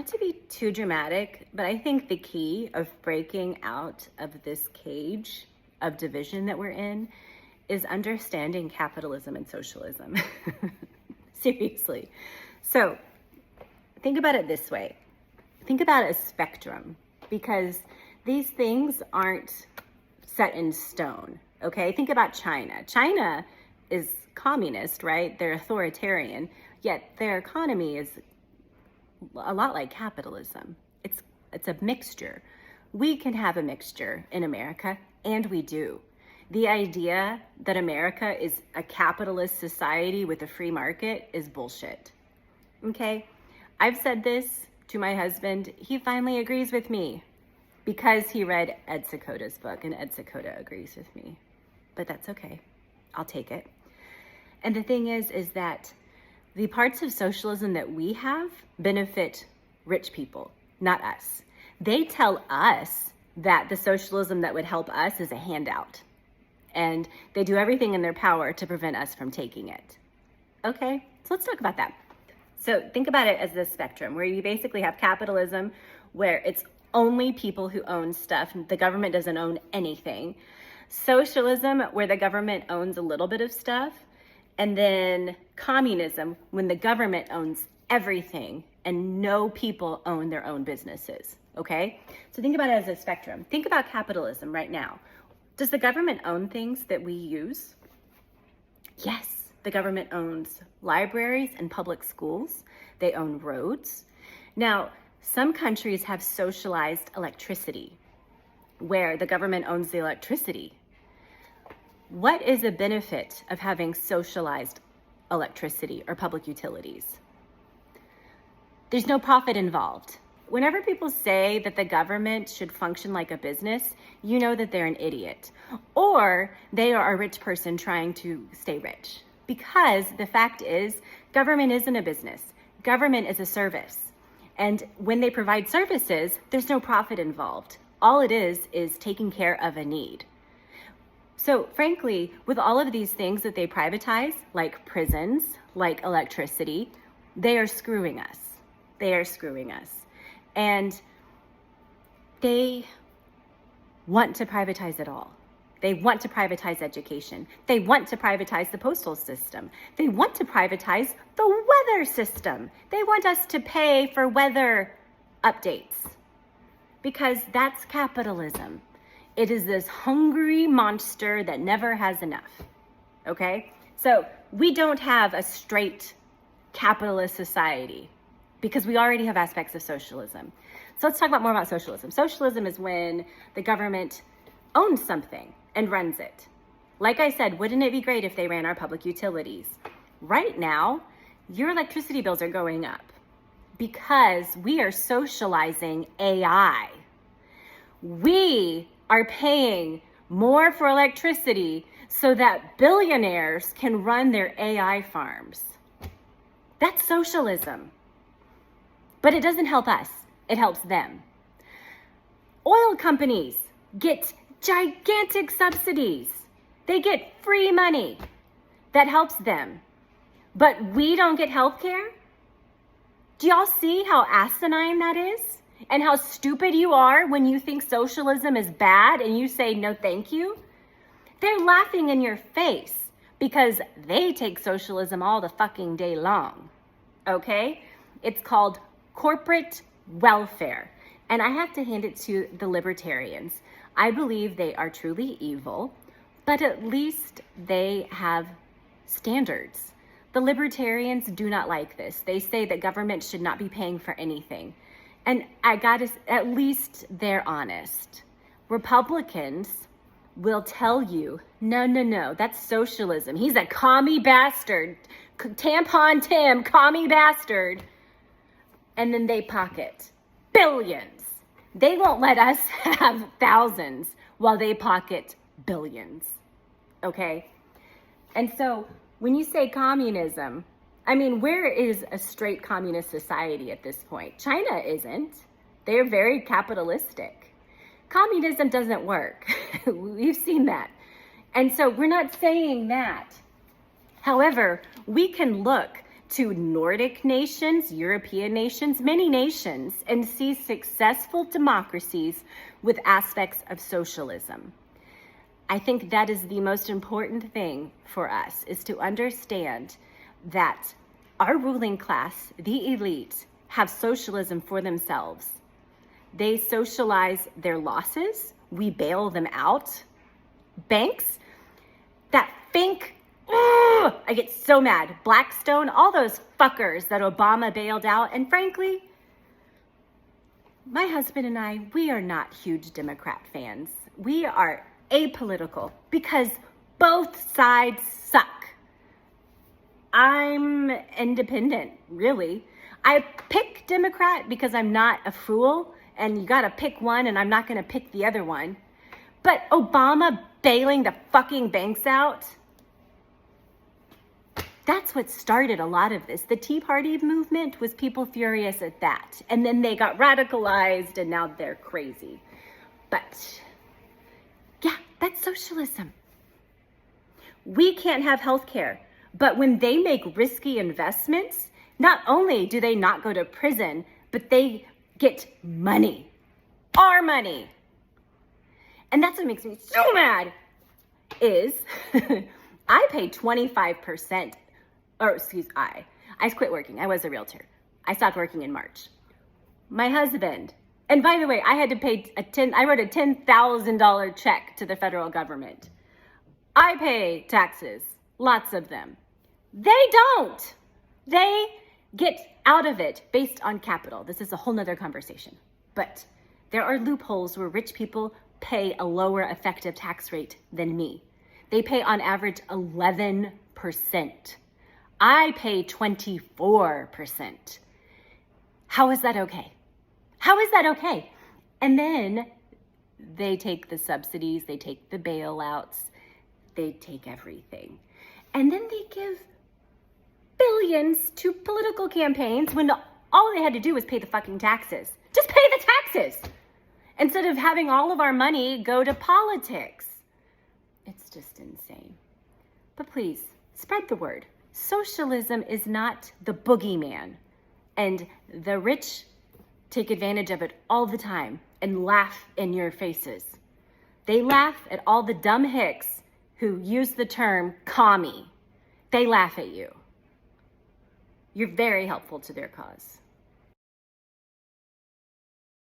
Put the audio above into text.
Not to be too dramatic, but I think the key of breaking out of this cage of division that we're in is understanding capitalism and socialism. Seriously. So think about it this way. Think about a spectrum, because these things aren't set in stone, okay? Think about China. China is communist, right? They're authoritarian, yet their economy is a lot like capitalism. It's a mixture. We can have a mixture in America, and we do. The idea that America is a capitalist society with a free market is bullshit. Okay? I've said this to my husband. He finally agrees with me because he read Ed Secoda's book, and Ed Secoda agrees with me. But that's okay. I'll take it. And the thing is that the parts of socialism that we have benefit rich people, not us. They tell us that the socialism that would help us is a handout, and they do everything in their power to prevent us from taking it. Okay, so let's talk about that. So think about it as this spectrum where you basically have capitalism, where it's only people who own stuff. The government doesn't own anything. Socialism, where the government owns a little bit of stuff. And then communism, when the government owns everything and no people own their own businesses, okay? So think about it as a spectrum. Think about capitalism right now. Does the government own things that we use? Yes, the government owns libraries and public schools. They own roads. Now, some countries have socialized electricity, where the government owns the electricity. What is a benefit of having socialized electricity or public utilities? There's no profit involved. Whenever people say that the government should function like a business, you know that they're an idiot, or they are a rich person trying to stay rich. Because the fact is, government isn't a business. Government is a service. And when they provide services, there's no profit involved. All it is taking care of a need. So frankly, with all of these things that they privatize, like prisons, like electricity, they are screwing us. They are screwing us. And they want to privatize it all. They want to privatize education. They want to privatize the postal system. They want to privatize the weather system. They want us to pay for weather updates, because that's capitalism. It is this hungry monster that never has enough, okay? So we don't have a straight capitalist society because we already have aspects of socialism. So let's talk more about socialism. Socialism is when the government owns something and runs it. Like I said, wouldn't it be great if they ran our public utilities? Right now, your electricity bills are going up because we are socializing AI. We are paying more for electricity so that billionaires can run their AI farms. That's socialism. But it doesn't help us. It helps them. Oil companies get gigantic subsidies. They get free money that helps them. But we don't get health care? Do y'all see how asinine that is? And how stupid you are when you think socialism is bad and you say no thank you? They're laughing in your face because they take socialism all the fucking day long, okay? It's called corporate welfare. And I have to hand it to the libertarians. I believe they are truly evil, but at least they have standards. The libertarians do not like this. They say that government should not be paying for anything. And at least they're honest. Republicans will tell you, no, that's socialism. He's a commie bastard. Tampon Tim, commie bastard. And then they pocket billions. They won't let us have thousands while they pocket billions. Okay? And so when you say communism, I mean, where is a straight communist society at this point? China isn't. They're very capitalistic. Communism doesn't work. We've seen that. And so we're not saying that. However, we can look to Nordic nations, European nations, many nations, and see successful democracies with aspects of socialism. I think that is the most important thing for us, is to understand that our ruling class, the elite, have socialism for themselves. They socialize their losses. We bail them out. Banks, that fink, I get so mad. Blackstone, all those fuckers that Obama bailed out. And frankly, my husband and I, we are not huge Democrat fans. We are apolitical because both sides suck. I'm independent, really. I pick Democrat because I'm not a fool, and you gotta pick one, and I'm not gonna pick the other one. But Obama bailing the fucking banks out, that's what started a lot of this. The Tea Party movement was people furious at that. And then they got radicalized and now they're crazy. But yeah, that's socialism. We can't have health care, but when they make risky investments, not only do they not go to prison, but they get money, our money. And that's what makes me so mad is I pay 25%. I quit working. I was a realtor. I stopped working in March. My husband, and by the way, I had to pay I wrote a $10,000 check to the federal government. I pay taxes, lots of them. They don't. They get out of it based on capital. This is a whole nother conversation. But there are loopholes where rich people pay a lower effective tax rate than me. They pay on average 11%. I pay 24%. How is that okay? How is that okay? And then they take the subsidies, they take the bailouts, they take everything. And then they give billions to political campaigns when all they had to do was pay the fucking taxes. Just pay the taxes instead of having all of our money go to politics. It's just insane. But please, spread the word. Socialism is not the boogeyman, and the rich take advantage of it all the time and laugh in your faces. They laugh at all the dumb hicks who use the term commie. They laugh at you. You're very helpful to their cause.